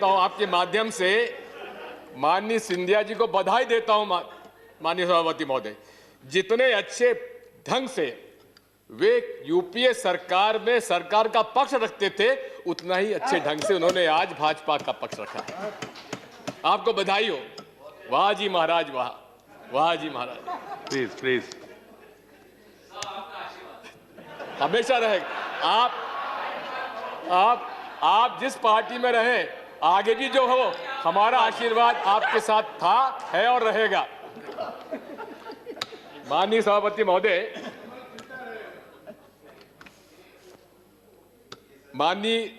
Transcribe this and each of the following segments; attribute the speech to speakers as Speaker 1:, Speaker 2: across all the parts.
Speaker 1: देता हूं आपके माध्यम से, माननीय सिंधिया जी को बधाई देता हूं। माननीय सभापति महोदय, जितने अच्छे ढंग से वे यूपीए सरकार में सरकार का पक्ष रखते थे, उतना ही अच्छे ढंग से उन्होंने आज भाजपा का पक्ष रखा है। आपको बधाई हो। वाह जी महाराज, वाह, वाह जी महाराज।
Speaker 2: प्लीज प्लीज,
Speaker 1: हमेशा रहेगा। आप जिस पार्टी में रहे, आगे भी जो हो, हमारा आशीर्वाद आपके साथ था, है और रहेगा। माननीय सभापति महोदय, माननीय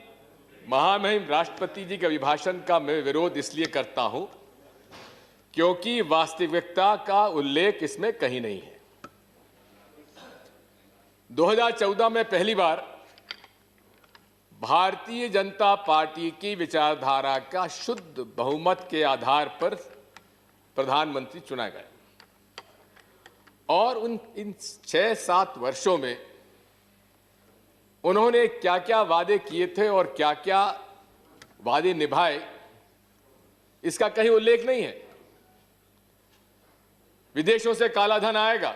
Speaker 1: महामहिम राष्ट्रपति जी के अभिभाषण का मैं विरोध इसलिए करता हूं क्योंकि वास्तविकता का उल्लेख इसमें कहीं नहीं है। 2014 में पहली बार भारतीय जनता पार्टी की विचारधारा का शुद्ध बहुमत के आधार पर प्रधानमंत्री चुना गया और इन 6-7 वर्षों में उन्होंने क्या क्या वादे किए थे और क्या क्या वादे निभाए, इसका कहीं उल्लेख नहीं है। विदेशों से काला धन आएगा,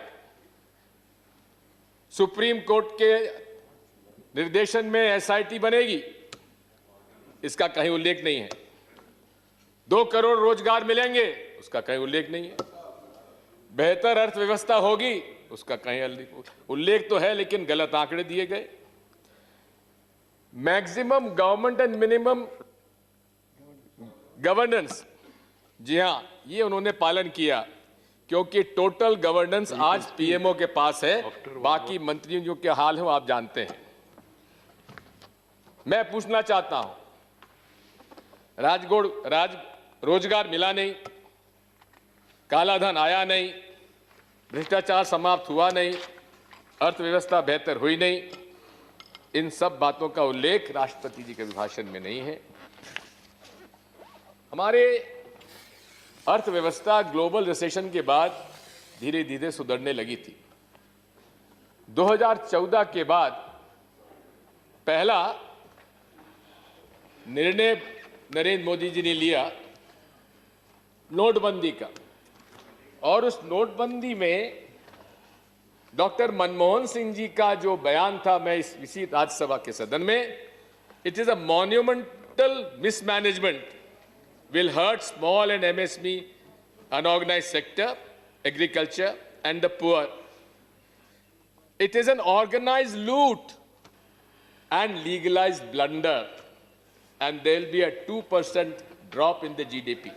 Speaker 1: सुप्रीम कोर्ट के निर्देशन में एसआईटी बनेगी, इसका कहीं उल्लेख नहीं है। 2 करोड़ रोजगार मिलेंगे, उसका कहीं उल्लेख नहीं है। बेहतर अर्थव्यवस्था होगी, उसका कहीं उल्लेख तो है लेकिन गलत आंकड़े दिए गए। Maximum government and minimum governance, जी हां, ये उन्होंने पालन किया क्योंकि टोटल गवर्नेंस आज पीएमओ के पास है, बाकी मंत्रियों के हाल हो आप जानते हैं। मैं पूछना चाहता हूं, रोजगार मिला नहीं, कालाधन आया नहीं, भ्रष्टाचार समाप्त हुआ नहीं, अर्थव्यवस्था बेहतर हुई नहीं, इन सब बातों का उल्लेख राष्ट्रपति जी के अभिभाषण में नहीं है। हमारे अर्थव्यवस्था ग्लोबल रिसेशन के बाद धीरे धीरे सुधरने लगी थी। 2014 के बाद पहला निर्णय नरेंद्र मोदी जी ने लिया नोटबंदी का, और उस नोटबंदी में डॉक्टर मनमोहन सिंह जी का जो बयान था, मैं इसी राज्यसभा के सदन में, it is a monumental mismanagement will hurt small and MSME, unorganized sector, agriculture, and the poor. It is an organized loot and legalized blunder, and there will be a 2% drop in the GDP.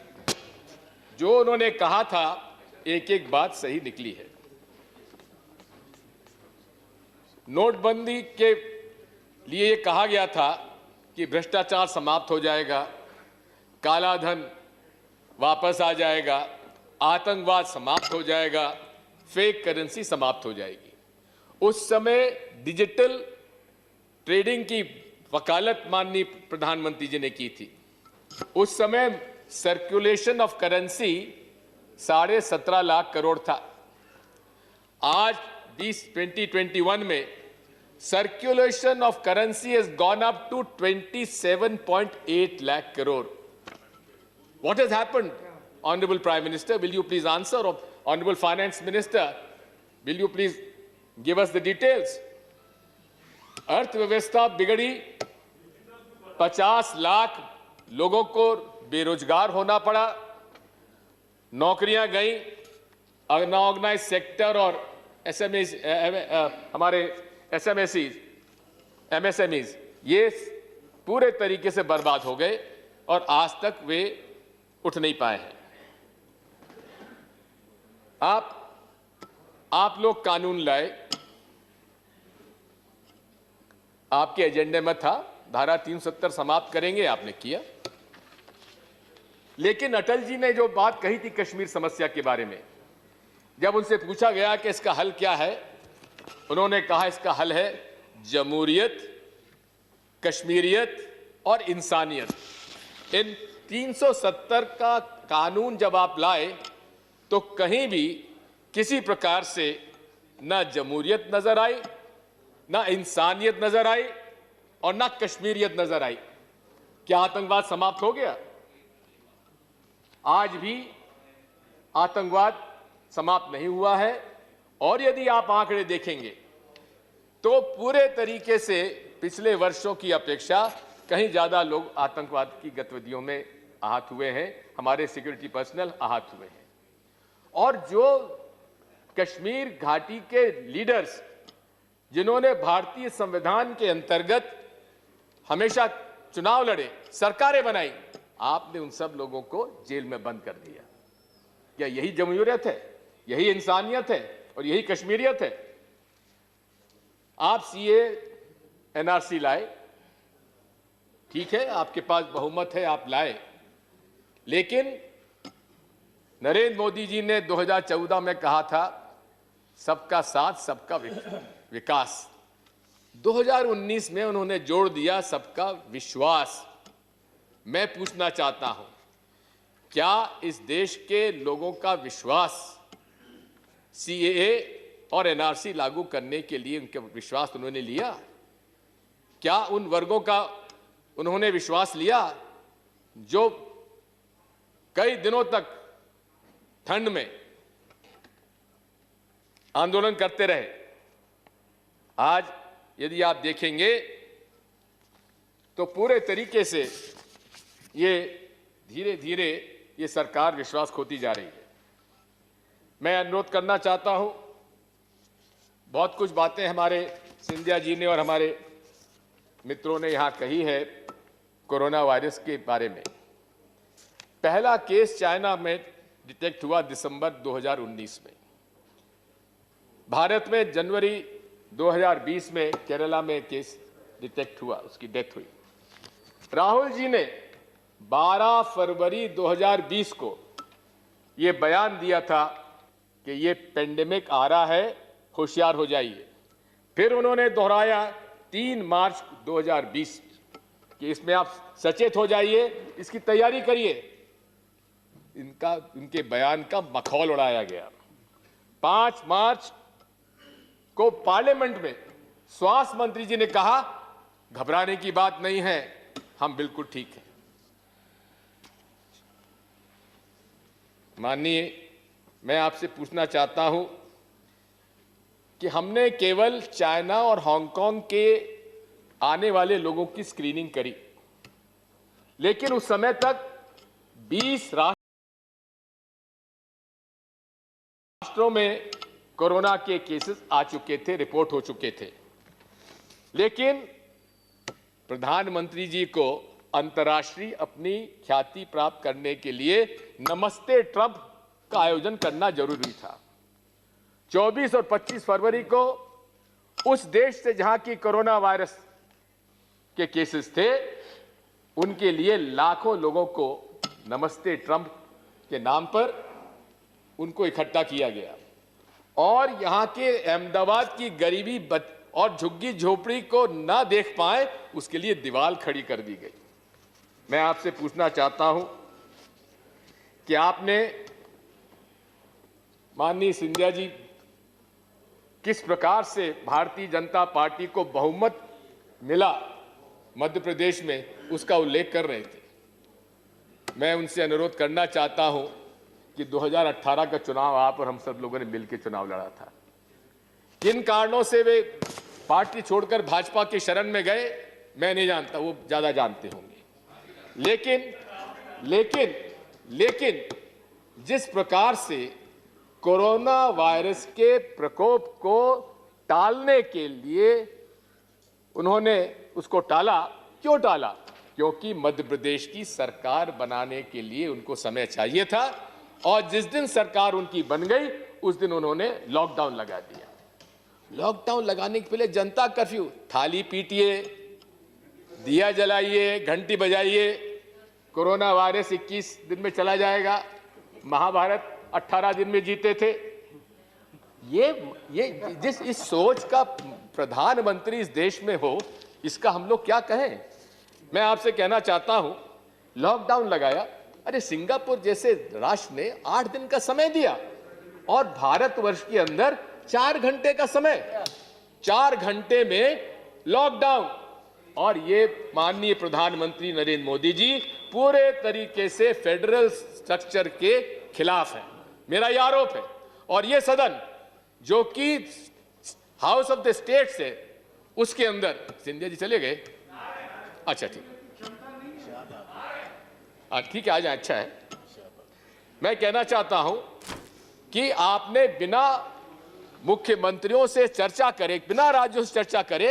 Speaker 1: जो उन्होंने कहा था, एक एक बात सही निकली है। नोटबंदी के लिए ये कहा गया था कि भ्रष्टाचार समाप्त हो जाएगा, काला धन वापस आ जाएगा, आतंकवाद समाप्त हो जाएगा, फेक करेंसी समाप्त हो जाएगी। उस समय डिजिटल ट्रेडिंग की वकालत माननीय प्रधानमंत्री जी ने की थी। उस समय circulation of currency 17.5 lakh crore था। आज 2021 में circulation of currency has gone up to 27.8 lakh crore. What has happened, Honorable Prime Minister? Will you please answer? Or Honorable Finance Minister, will you please give us the details? अर्थव्यवस्था बिगड़ी, 50 लाख लोगों को बेरोजगार होना पड़ा, नौकरियां गई, अनऑर्गेनाइज सेक्टर और हमारे एमएसएमईज ये पूरे तरीके से बर्बाद हो गए और आज तक वे उठ नहीं पाए हैं। आप लोग कानून लाए, आपके एजेंडे में था, धारा 370 समाप्त करेंगे, आपने किया। लेकिन अटल जी ने जो बात कही थी कश्मीर समस्या के बारे में, जब उनसे पूछा गया कि इसका हल क्या है, उन्होंने कहा इसका हल है जमहूरियत, कश्मीरियत और इंसानियत। इन 370 का कानून जब आप लाए तो कहीं भी किसी प्रकार से ना जमहूरियत नजर आई, ना इंसानियत नजर आई और ना कश्मीरियत नजर आई। क्या आतंकवाद समाप्त हो गया? आज भी आतंकवाद समाप्त नहीं हुआ है। और यदि आप आंकड़े देखेंगे तो पूरे तरीके से पिछले वर्षों की अपेक्षा कहीं ज्यादा लोग आतंकवाद की गतिविधियों में आहत हुए हैं, हमारे सिक्योरिटी पर्सनल आहत हुए हैं। और जो कश्मीर घाटी के लीडर्स जिन्होंने भारतीय संविधान के अंतर्गत हमेशा चुनाव लड़े, सरकारें बनाई, आपने उन सब लोगों को जेल में बंद कर दिया। क्या यही जमहूरियत है? यही इंसानियत है? और यही कश्मीरियत है? आप सीए एनआरसी लाए, ठीक है, आपके पास बहुमत है, आप लाए, लेकिन नरेंद्र मोदी जी ने 2014 में कहा था सबका साथ सबका विकास। 2019 में उन्होंने जोड़ दिया सबका विश्वास। मैं पूछना चाहता हूं, क्या इस देश के लोगों का विश्वास सीएए और एनआरसी लागू करने के लिए उनका विश्वास उन्होंने लिया? क्या उन वर्गों का उन्होंने विश्वास लिया जो कई दिनों तक ठंड में आंदोलन करते रहे? आज यदि आप देखेंगे तो पूरे तरीके से ये धीरे धीरे ये सरकार विश्वास खोती जा रही है। मैं अनुरोध करना चाहता हूं, बहुत कुछ बातें हमारे सिंधिया जी ने और हमारे मित्रों ने यहां कही है कोरोना वायरस के बारे में। पहला केस चाइना में डिटेक्ट हुआ दिसंबर 2019 में। भारत में जनवरी 2020 में केरला में केस डिटेक्ट हुआ, उसकी डेथ हुई। राहुल जी ने 12 फरवरी 2020 को यह बयान दिया था कि ये पेंडेमिक आ रहा है, होशियार हो जाइए। फिर उन्होंने दोहराया 3 मार्च 2020 कि इसमें आप सचेत हो जाइए, इसकी तैयारी करिए। उनके बयान का मखौल उड़ाया गया। 5 मार्च को पार्लियामेंट में स्वास्थ्य मंत्री जी ने कहा घबराने की बात नहीं है, हम बिल्कुल ठीक हैं। माननीय, मैं आपसे पूछना चाहता हूं कि हमने केवल चाइना और हांगकांग के आने वाले लोगों की स्क्रीनिंग करी, लेकिन उस समय तक 20 राष्ट्रों में कोरोना के केसेस आ चुके थे, रिपोर्ट हो चुके थे। लेकिन प्रधानमंत्री जी को अंतर्राष्ट्रीय अपनी ख्याति प्राप्त करने के लिए नमस्ते ट्रंप का आयोजन करना जरूरी था। 24 और 25 फरवरी को उस देश से जहां की कोरोना वायरस के केसेस थे, उनके लिए लाखों लोगों को नमस्ते ट्रंप के नाम पर उनको इकट्ठा किया गया और यहां के अहमदाबाद की गरीबी और झुग्गी झोपड़ी को ना देख पाए, उसके लिए दीवार खड़ी कर दी गई। मैं आपसे पूछना चाहता हूं कि आपने, माननीय सिंधिया जी, किस प्रकार से भारतीय जनता पार्टी को बहुमत मिला मध्य प्रदेश में, उसका उल्लेख कर रहे थे। मैं उनसे अनुरोध करना चाहता हूं कि 2018 का चुनाव आप और हम सब लोगों ने मिलकर चुनाव लड़ा था। किन कारणों से वे पार्टी छोड़कर भाजपा की शरण में गए मैं नहीं जानता, वो ज्यादा जानते होंगे। लेकिन जिस प्रकार से कोरोना वायरस के प्रकोप को टालने के लिए उन्होंने उसको टाला, क्यों टाला? क्योंकि मध्य प्रदेश की सरकार बनाने के लिए उनको समय चाहिए था और जिस दिन सरकार उनकी बन गई उस दिन उन्होंने लॉकडाउन लगा दिया। लॉकडाउन लगाने के पहले जनता कर्फ्यू, थाली पीटिए, दिया जलाइए, घंटी बजाइए, कोरोना वायरस 21 दिन में चला जाएगा, महाभारत 18 दिन में जीते थे। ये जिस इस सोच का प्रधानमंत्री इस देश में हो, इसका हम लोग क्या कहें? मैं आपसे कहना चाहता हूं, लॉकडाउन लगाया, अरे सिंगापुर जैसे राष्ट्र ने 8 दिन का समय दिया और भारतवर्ष के अंदर 4 घंटे का समय, 4 घंटे में लॉकडाउन। और ये माननीय प्रधानमंत्री नरेंद्र मोदी जी पूरे तरीके से फेडरल स्ट्रक्चर के खिलाफ है। मेरा यह आरोप है। और ये सदन जो कि हाउस ऑफ द स्टेट्स है, उसके अंदर सिंधिया जी चले गए। अच्छा ठीक है, आ जाए। अच्छा है। मैं कहना चाहता हूं कि आपने बिना मुख्यमंत्रियों से चर्चा करे, बिना राज्यों से चर्चा करे,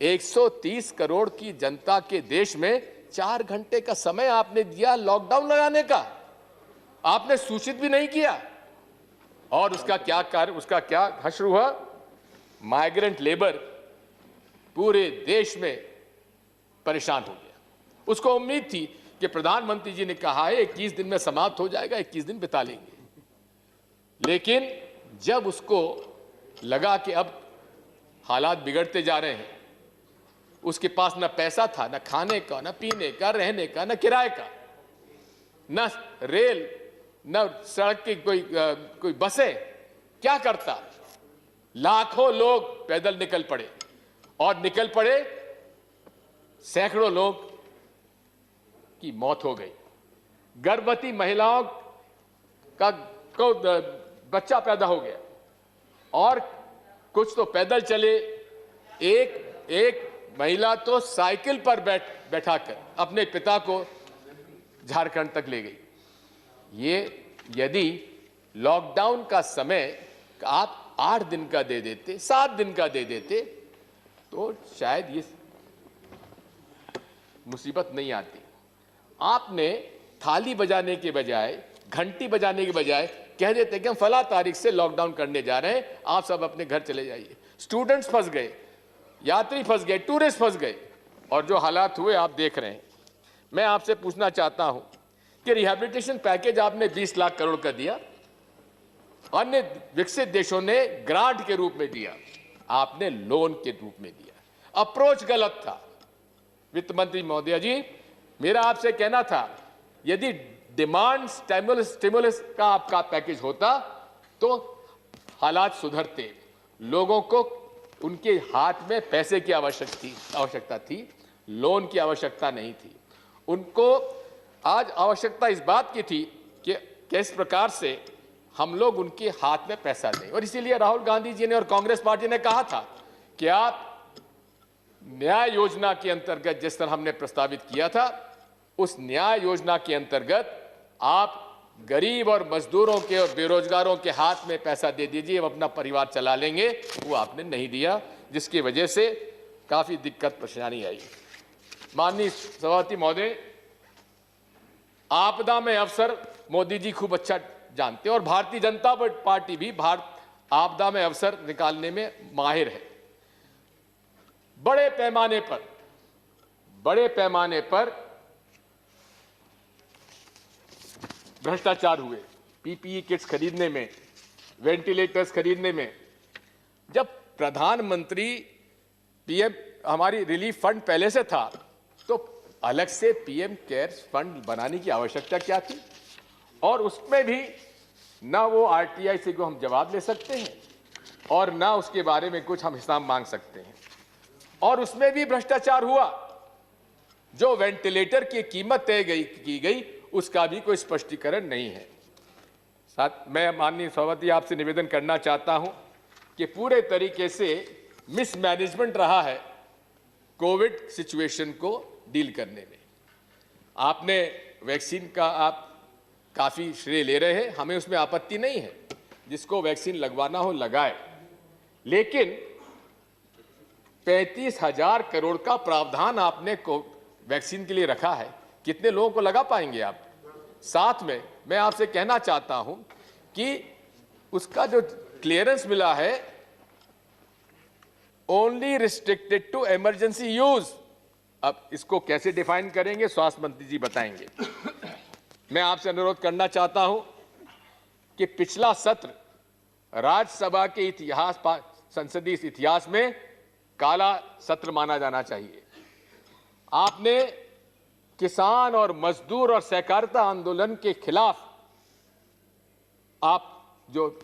Speaker 1: 130 करोड़ की जनता के देश में 4 घंटे का समय आपने दिया लॉकडाउन लगाने का। आपने सूचित भी नहीं किया। और उसका क्या कार्य, उसका क्या हश्र हुआ? माइग्रेंट लेबर पूरे देश में परेशान हो गया। उसको उम्मीद थी कि प्रधानमंत्री जी ने कहा है 21 दिन में समाप्त हो जाएगा, 21 दिन बिता लेंगे। लेकिन जब उसको लगा कि अब हालात बिगड़ते जा रहे हैं, उसके पास न पैसा था, न खाने का, न पीने का, रहने का, न किराए का, न रेल, न सड़क की कोई बसें, क्या करता? लाखों लोग पैदल निकल पड़े और निकल पड़े, सैकड़ों लोग की मौत हो गई। गर्भवती महिलाओं को बच्चा पैदा हो गया और कुछ तो पैदल चले। एक महिला तो साइकिल पर बैठाकर अपने पिता को झारखंड तक ले गई। ये यदि लॉकडाउन का समय आप 8 दिन का दे देते, 7 दिन का दे देते, तो शायद ये मुसीबत नहीं आती। आपने थाली बजाने के बजाय, घंटी बजाने के बजाय कह देते कि हम फला तारीख से लॉकडाउन करने जा रहे हैं, आप सब अपने घर चले जाइए। स्टूडेंट्स फंस गए, यात्री फंस गए, टूरिस्ट फंस गए, और जो हालात हुए आप देख रहे हैं। मैं आपसे पूछना चाहता हूं कि रिहैबिलिटेशन पैकेज आपने 20 लाख करोड़ का दिया, अन्य विकसित देशों ने ग्रांट के रूप में दिया, आपने लोन के रूप में दिया। अप्रोच गलत था। वित्त मंत्री महोदय जी, मेरा आपसे कहना था, यदि डिमांड स्टिमुलस का आपका पैकेज होता तो हालात सुधरते। लोगों को उनके हाथ में पैसे की आवश्यकता थी, लोन की आवश्यकता नहीं थी। उनको आज आवश्यकता इस बात की थी कि किस प्रकार से हम लोग उनके हाथ में पैसा दें। और इसीलिए राहुल गांधी जी ने और कांग्रेस पार्टी ने कहा था कि आप न्याय योजना के अंतर्गत, जिस तरह हमने प्रस्तावित किया था, उस न्याय योजना के अंतर्गत आप गरीब और मजदूरों के और बेरोजगारों के हाथ में पैसा दे दीजिए, हम अपना परिवार चला लेंगे। वो आपने नहीं दिया, जिसकी वजह से काफी दिक्कत परेशानी आई। माननीय सभापति महोदय, आपदा में अवसर मोदी जी खूब अच्छा जानते हैं और भारतीय जनता पार्टी भी आपदा में अवसर निकालने में माहिर है। बड़े पैमाने पर भ्रष्टाचार हुए, पीपीई किट्स खरीदने में, वेंटिलेटर्स खरीदने में। जब प्रधानमंत्री पीएम हमारी रिलीफ फंड पहले से था, तो अलग से पीएम केयर्स फंड बनाने की आवश्यकता क्या थी? और उसमें भी ना वो आरटीआई से को हम जवाब ले सकते हैं और ना उसके बारे में कुछ हम हिसाब मांग सकते हैं। और उसमें भी भ्रष्टाचार हुआ। जो वेंटिलेटर की कीमत तय की गई, उसका भी कोई स्पष्टीकरण नहीं है। साथ मैं माननीय सभापति आपसे निवेदन करना चाहता हूं कि पूरे तरीके से मिसमैनेजमेंट रहा है कोविड सिचुएशन को डील करने में। आपने वैक्सीन का आप काफी श्रेय ले रहे हैं, हमें उसमें आपत्ति नहीं है, जिसको वैक्सीन लगवाना हो लगाए। लेकिन 35,000 करोड़ का प्रावधान आपने वैक्सीन के लिए रखा है, कितने लोगों को लगा पाएंगे आप? साथ में मैं आपसे कहना चाहता हूं कि उसका जो क्लियरेंस मिला है, only restricted to emergency use. अब इसको कैसे डिफाइन करेंगे, स्वास्थ्य मंत्री जी बताएंगे। मैं आपसे अनुरोध करना चाहता हूं कि पिछला सत्र राज्यसभा के इतिहास, संसदीय इतिहास में काला सत्र माना जाना चाहिए। आपने किसान और मजदूर और सहकारिता आंदोलन के खिलाफ आप जो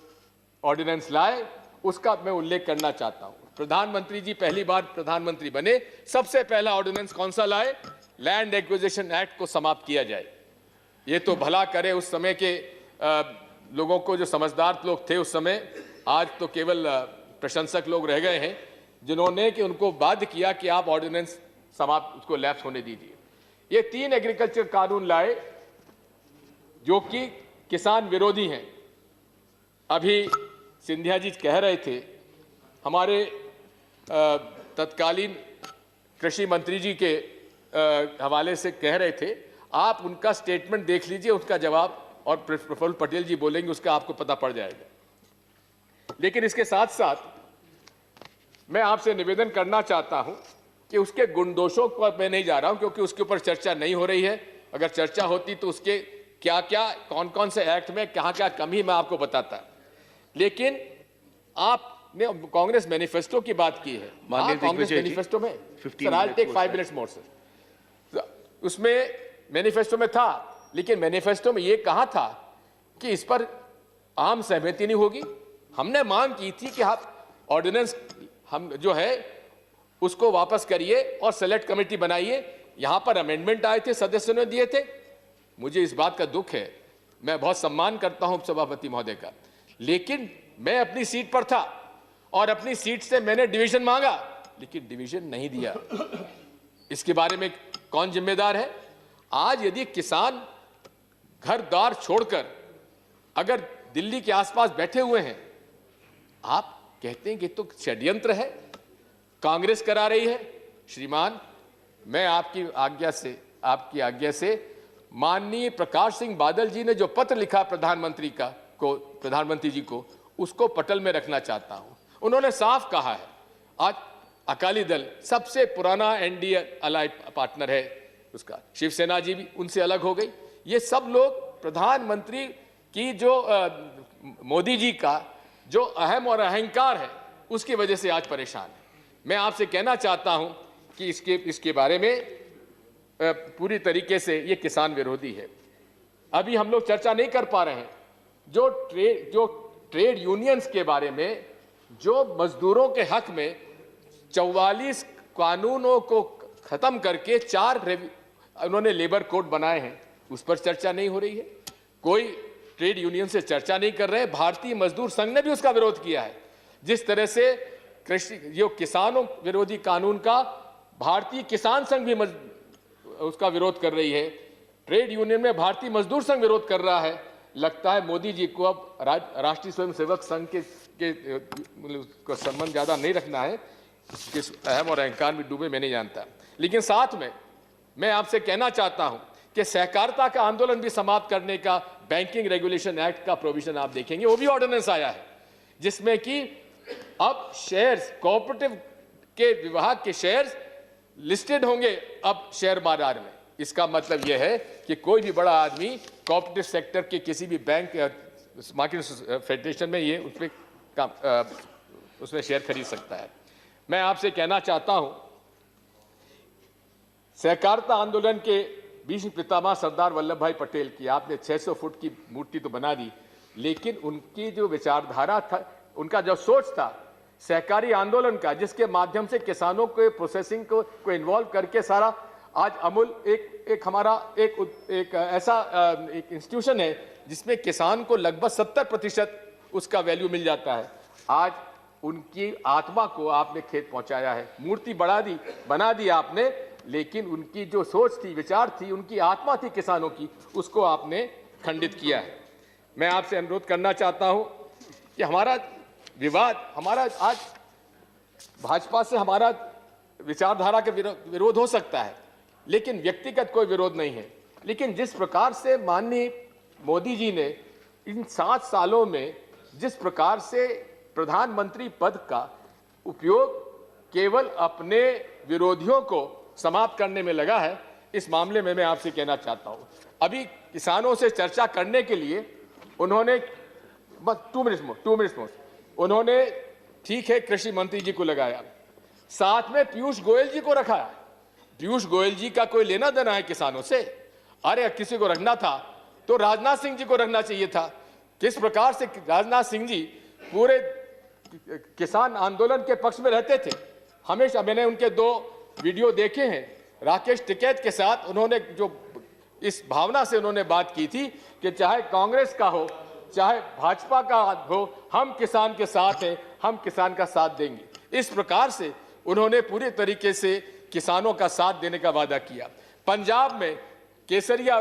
Speaker 1: ऑर्डिनेंस लाए, उसका मैं उल्लेख करना चाहता हूं। प्रधानमंत्री जी पहली बार प्रधानमंत्री बने, सबसे पहला ऑर्डिनेंस कौन सा लाए? लैंड एक्विजिशन एक्ट को समाप्त किया जाए। ये तो भला करे उस समय के लोगों को, जो समझदार लोग थे उस समय। आज तो केवल प्रशंसक लोग रह गए हैं जिन्होंने कि उनको बाध्य किया कि आप ऑर्डिनेंस समाप्त, उसको लैप्स होने दीजिए। ये 3 एग्रीकल्चर कानून लाए जो कि किसान विरोधी हैं। अभी सिंधिया जी कह रहे थे, हमारे तत्कालीन कृषि मंत्री जी के हवाले से कह रहे थे, आप उनका स्टेटमेंट देख लीजिए, उसका जवाब और प्रफुल्ल पटेल जी बोलेंगे, उसका आपको पता पड़ जाएगा। लेकिन इसके साथ साथ मैं आपसे निवेदन करना चाहता हूं कि उसके गुणदोषों पर मैं नहीं जा रहा हूं, क्योंकि उसके ऊपर चर्चा नहीं हो रही है। अगर चर्चा होती तो उसके क्या क्या, कौन कौन से एक्ट में कहां क्या कमी मैं आपको बताता। लेकिन आपने कांग्रेस मैनिफेस्टो की बात की है। कांग्रेस मैनिफेस्टो में टेक 5 मिनट्स मोर सर, उसमें मैनिफेस्टो में था, लेकिन मैनिफेस्टो में यह कहा था कि इस पर आम सहमति नहीं होगी। हमने मांग की थी कि आप ऑर्डिनेंस हम जो है उसको वापस करिए और सेलेक्ट कमेटी बनाइए। यहां पर अमेंडमेंट आए थे, सदस्यों ने दिए थे। मुझे इस बात का दुख है, मैं बहुत सम्मान करता हूं सभापति महोदय का, लेकिन मैं अपनी सीट पर था और अपनी सीट से मैंने डिवीजन मांगा, लेकिन डिवीजन नहीं दिया। इसके बारे में कौन जिम्मेदार है? आज यदि किसान घर द्वार छोड़कर अगर दिल्ली के आसपास बैठे हुए हैं, आप कहते हैं कि तो षड्यंत्र है, कांग्रेस करा रही है। श्रीमान, मैं आपकी आज्ञा से माननीय प्रकाश सिंह बादल जी ने जो पत्र लिखा प्रधानमंत्री जी को, उसको पटल में रखना चाहता हूं। उन्होंने साफ कहा है, आज अकाली दल सबसे पुराना एनडीए अलाइ पार्टनर है उसका, शिवसेना जी भी उनसे अलग हो गई। ये सब लोग प्रधानमंत्री की जो मोदी जी का जो अहम और अहंकार है, उसकी वजह से आज परेशान है। मैं आपसे कहना चाहता हूं कि इसके बारे में पूरी तरीके से ये किसान विरोधी है। अभी हम लोग चर्चा नहीं कर पा रहे हैं जो ट्रेड यूनियंस के बारे में, जो मजदूरों के हक में 44 कानूनों को खत्म करके 4 उन्होंने लेबर कोड बनाए हैं, उस पर चर्चा नहीं हो रही है। कोई ट्रेड यूनियन से चर्चा नहीं कर रहे। भारतीय मजदूर संघ ने भी उसका विरोध किया है। जिस तरह से कृषि जो किसानों विरोधी कानून का भारतीय किसान संघ भी उसका विरोध कर रही है, ट्रेड यूनियन में भारतीय मजदूर संघ विरोध कर रहा है। लगता है मोदी जी को अब राष्ट्रीय स्वयंसेवक संघ के संबंध ज्यादा नहीं रखना है। किस अहम और अहंकार में डूबे मैं नहीं जानता। लेकिन साथ में मैं आपसे कहना चाहता हूं कि सहकारिता का आंदोलन भी समाप्त करने का बैंकिंग रेगुलेशन एक्ट का प्रोविजन आप देखेंगे, वो भी ऑर्डिनेंस आया है, जिसमें कि अब शेयर्स, कोऑपरेटिव के विभाग के शेयर्स लिस्टेड होंगे अब शेयर बाजार में। इसका मतलब यह है कि कोई भी बड़ा आदमी कोऑपरेटिव सेक्टर के किसी भी बैंक या मार्केट फेडरेशन में ये उसमें शेयर खरीद सकता है। मैं आपसे कहना चाहता हूं, सहकारिता आंदोलन के भीष्म पितामह सरदार वल्लभ भाई पटेल की आपने 600 फुट की मूर्ति तो बना दी, लेकिन उनकी जो विचारधारा था, उनका जो सोच था सहकारी आंदोलन का, जिसके माध्यम से किसानों के प्रोसेसिंग को इन्वॉल्व करके सारा, आज अमूल एक हमारा एक ऐसा एक इंस्टीट्यूशन है जिसमें किसान को लगभग 70% उसका वैल्यू मिल जाता है। आज उनकी आत्मा को आपने खेत पहुंचाया है। मूर्ति बना दी आपने, लेकिन उनकी जो सोच थी, विचार थी, उनकी आत्मा थी किसानों की, उसको आपने खंडित किया है। मैं आपसे अनुरोध करना चाहता हूं कि हमारा विवाद, हमारा आज भाजपा से हमारा विचारधारा का विरोध हो सकता है, लेकिन व्यक्तिगत कोई विरोध नहीं है। लेकिन जिस प्रकार से माननीय मोदी जी ने इन 7 सालों में जिस प्रकार से प्रधानमंत्री पद का उपयोग केवल अपने विरोधियों को समाप्त करने में लगा है, इस मामले में मैं आपसे कहना चाहता हूं, अभी किसानों से चर्चा करने के लिए उन्होंने बस 2 मिनट्स मोर उन्होंने ठीक है कृषि मंत्री जी को लगाया, साथ में पीयूष गोयल जी को रखा। पीयूष गोयल जी का कोई लेना देना है किसानों से? अरे किसी को रखना था तो राजनाथ सिंह जी को रखना चाहिए था। किस प्रकार से राजनाथ सिंह जी पूरे किसान आंदोलन के पक्ष में रहते थे। हमेशा मैंने उनके 2 वीडियो देखे हैं। राकेश टिकैत के साथ उन्होंने जो इस भावना से उन्होंने बात की थी कि चाहे कांग्रेस का हो चाहे भाजपा का हो, हम किसान के साथ हैं, हम किसान का साथ देंगे। इस प्रकार से उन्होंने पूरे तरीके से किसानों का साथ देने का वादा किया। पंजाब में केसरिया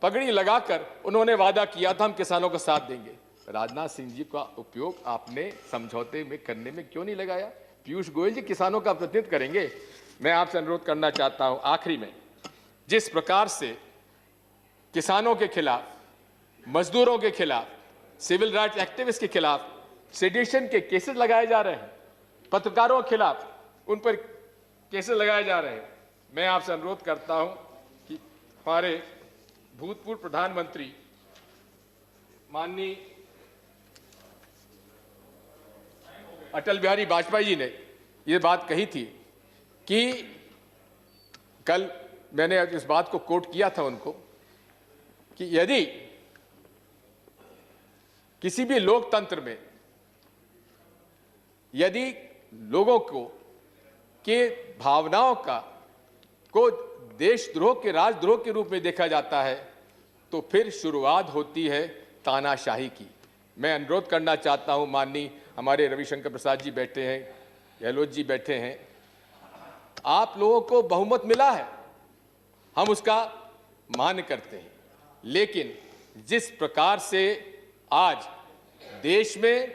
Speaker 1: पगड़ी लगाकर उन्होंने वादा किया था हम किसानों का साथ देंगे। राजनाथ सिंह जी का उपयोग आपने समझौते में करने में क्यों नहीं लगाया? पीयूष गोयल जी किसानों का प्रतिनिधित्व करेंगे। मैं आपसे अनुरोध करना चाहता हूं आखिरी में, जिस प्रकार से किसानों के खिलाफ, मजदूरों के खिलाफ, सिविल राइट्स एक्टिविस्ट के खिलाफ सेडिशन के केसेस लगाए जा रहे हैं, पत्रकारों के खिलाफ उन पर केसेस लगाए जा रहे हैं, मैं आपसे अनुरोध करता हूं कि हमारे भूतपूर्व प्रधानमंत्री माननीय अटल बिहारी वाजपेयी जी ने ये बात कही थी कि कल मैंने इस बात को कोट किया था उनको कि यदि किसी भी लोकतंत्र में यदि लोगों के भावनाओं को देशद्रोह के राजद्रोह के रूप में देखा जाता है तो फिर शुरुआत होती है तानाशाही की। मैं अनुरोध करना चाहता हूं, माननीय हमारे रविशंकर प्रसाद जी बैठे हैं, गहलोत जी बैठे हैं, आप लोगों को बहुमत मिला है, हम उसका मान करते हैं, लेकिन जिस प्रकार से आज देश में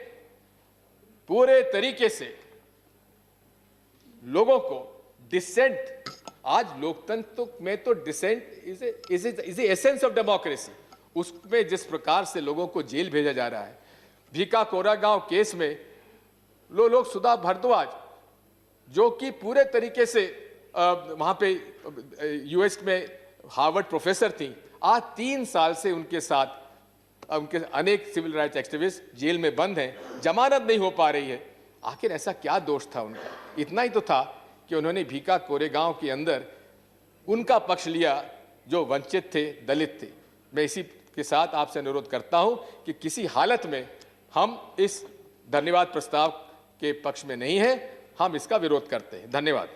Speaker 1: पूरे तरीके से लोगों को डिसेंट, आज लोकतंत्र में तो dissent is essence of democracy, उसमें जिस प्रकार से लोगों को जेल भेजा जा रहा है। भीका कोरेगांव केस में लोग सुधा भारद्वाज जो कि पूरे तरीके से वहां पे यूएस में हार्वर्ड प्रोफेसर थी, आज 3 साल से उनके साथ उनके अनेक सिविल राइट्स एक्टिविस्ट जेल में बंद हैं, जमानत नहीं हो पा रही है। आखिर ऐसा क्या दोष था उनका? इतना ही तो था कि उन्होंने भीका कोरेगांव के अंदर उनका पक्ष लिया जो वंचित थे, दलित थे। मैं इसी के साथ आपसे अनुरोध करता हूं कि किसी हालत में हम इस धन्यवाद प्रस्ताव के पक्ष में नहीं हैं, हम इसका विरोध करते हैं। धन्यवाद।